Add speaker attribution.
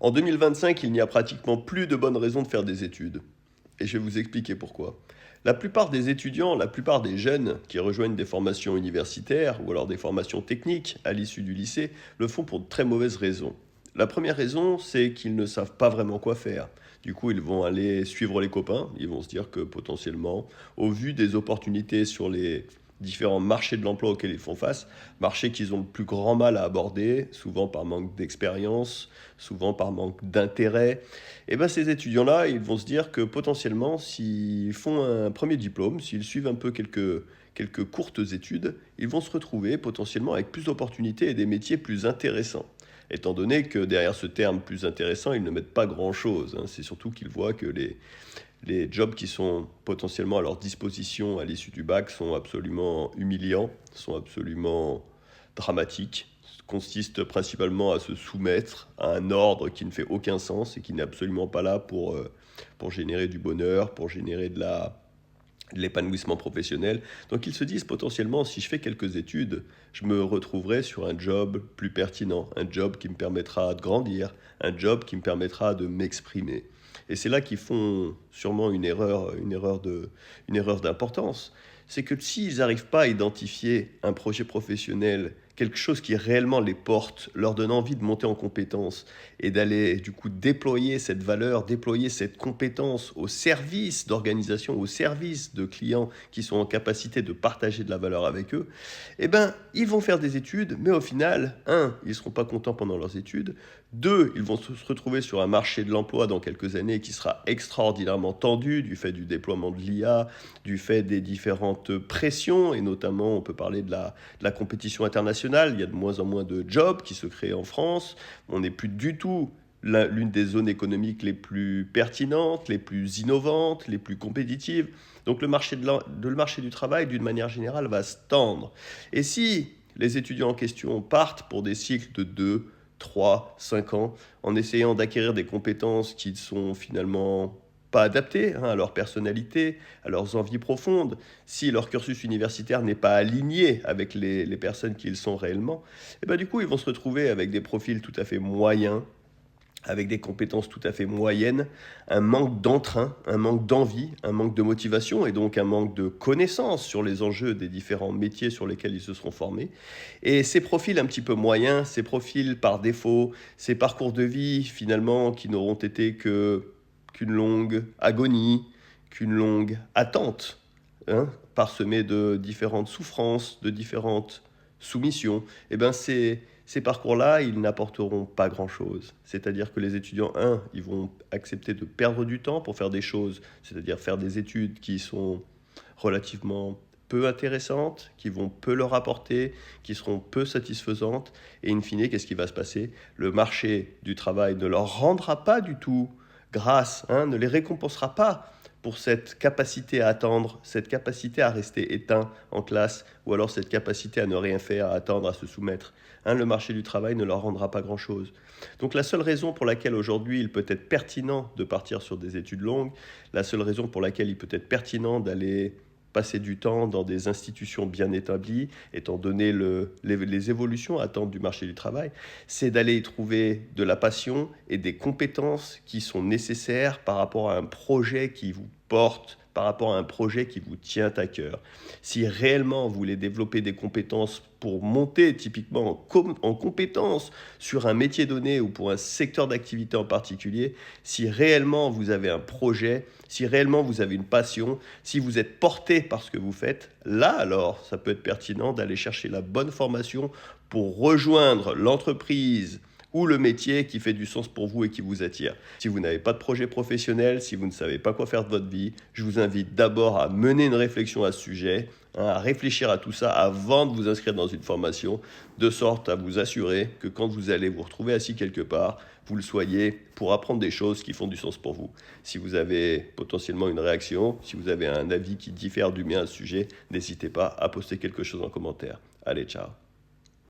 Speaker 1: En 2025, il n'y a pratiquement plus de bonnes raisons de faire des études. Et je vais vous expliquer pourquoi. La plupart des étudiants, la plupart des jeunes qui rejoignent des formations universitaires ou alors des formations techniques à l'issue du lycée le font pour de très mauvaises raisons. La première raison, c'est qu'ils ne savent pas vraiment quoi faire. Du coup, ils vont aller suivre les copains. Ils vont se dire que potentiellement, au vu des opportunités sur les différents marchés de l'emploi auxquels ils font face, marchés qu'ils ont le plus grand mal à aborder, souvent par manque d'expérience, souvent par manque d'intérêt, et ben ces étudiants-là, ils vont se dire que potentiellement, s'ils font un premier diplôme, s'ils suivent un peu quelques courtes études, ils vont se retrouver potentiellement avec plus d'opportunités et des métiers plus intéressants. Étant donné que derrière ce terme plus intéressant, ils ne mettent pas grand-chose, hein. C'est surtout qu'ils voient que les jobs qui sont potentiellement à leur disposition à l'issue du bac sont absolument humiliants, sont absolument dramatiques, consistent principalement à se soumettre à un ordre qui ne fait aucun sens et qui n'est absolument pas là pour générer du bonheur, pour générer de l'épanouissement professionnel. Donc ils se disent potentiellement, si je fais quelques études, je me retrouverai sur un job plus pertinent, un job qui me permettra de grandir, un job qui me permettra de m'exprimer. Et c'est là qu'ils font sûrement une erreur d'importance. C'est que s'ils n'arrivent pas à identifier un projet professionnel, quelque chose qui réellement les porte, leur donne envie de monter en compétence et d'aller du coup déployer cette valeur, déployer cette compétence au service d'organisations, au service de clients qui sont en capacité de partager de la valeur avec eux, eh ben, ils vont faire des études, mais au final, un, ils ne seront pas contents pendant leurs études, deux, ils vont se retrouver sur un marché de l'emploi dans quelques années qui sera extraordinairement tendu du fait du déploiement de l'IA, du fait des différentes pressions, et notamment on peut parler de la compétition internationale. Il y a de moins en moins de jobs qui se créent en France. On n'est plus du tout l'une des zones économiques les plus pertinentes, les plus innovantes, les plus compétitives. Donc le marché du travail, d'une manière générale, va se tendre. Et si les étudiants en question partent pour des cycles de 2, 3, 5 ans, en essayant d'acquérir des compétences qui sont finalement pas adaptées, hein, à leur personnalité, à leurs envies profondes, si leur cursus universitaire n'est pas aligné avec les personnes qu'ils sont réellement, et ben du coup, ils vont se retrouver avec des profils tout à fait moyens, avec des compétences tout à fait moyennes, un manque d'entrain, un manque d'envie, un manque de motivation et donc un manque de connaissances sur les enjeux des différents métiers sur lesquels ils se seront formés. Et ces profils un petit peu moyens, ces profils par défaut, ces parcours de vie finalement qui n'auront été qu'une longue agonie, qu'une longue attente, hein, parsemée de différentes souffrances, de différentes soumissions, et ben ces parcours-là, ils n'apporteront pas grand-chose. C'est-à-dire que les étudiants, un, ils vont accepter de perdre du temps pour faire des choses, c'est-à-dire faire des études qui sont relativement peu intéressantes, qui vont peu leur apporter, qui seront peu satisfaisantes. Et in fine, qu'est-ce qui va se passer? Le marché du travail ne leur rendra pas du tout grâce, hein, ne les récompensera pas pour cette capacité à attendre, cette capacité à rester éteint en classe, ou alors cette capacité à ne rien faire, à attendre, à se soumettre. Hein, le marché du travail ne leur rendra pas grand-chose. Donc la seule raison pour laquelle aujourd'hui il peut être pertinent de partir sur des études longues, la seule raison pour laquelle il peut être pertinent d'aller passer du temps dans des institutions bien établies, étant donné les évolutions attentes du marché du travail, c'est d'aller y trouver de la passion et des compétences qui sont nécessaires par rapport à un projet qui vous porte, par rapport à un projet qui vous tient à cœur. Si réellement vous voulez développer des compétences pour monter typiquement en compétences sur un métier donné ou pour un secteur d'activité en particulier, si réellement vous avez un projet, si réellement vous avez une passion, si vous êtes porté par ce que vous faites, là alors ça peut être pertinent d'aller chercher la bonne formation pour rejoindre l'entreprise ou le métier qui fait du sens pour vous et qui vous attire. Si vous n'avez pas de projet professionnel, si vous ne savez pas quoi faire de votre vie, je vous invite d'abord à mener une réflexion à ce sujet, hein, à réfléchir à tout ça avant de vous inscrire dans une formation, de sorte à vous assurer que quand vous allez vous retrouver assis quelque part, vous le soyez pour apprendre des choses qui font du sens pour vous. Si vous avez potentiellement une réaction, si vous avez un avis qui diffère du mien à ce sujet, n'hésitez pas à poster quelque chose en commentaire. Allez, ciao.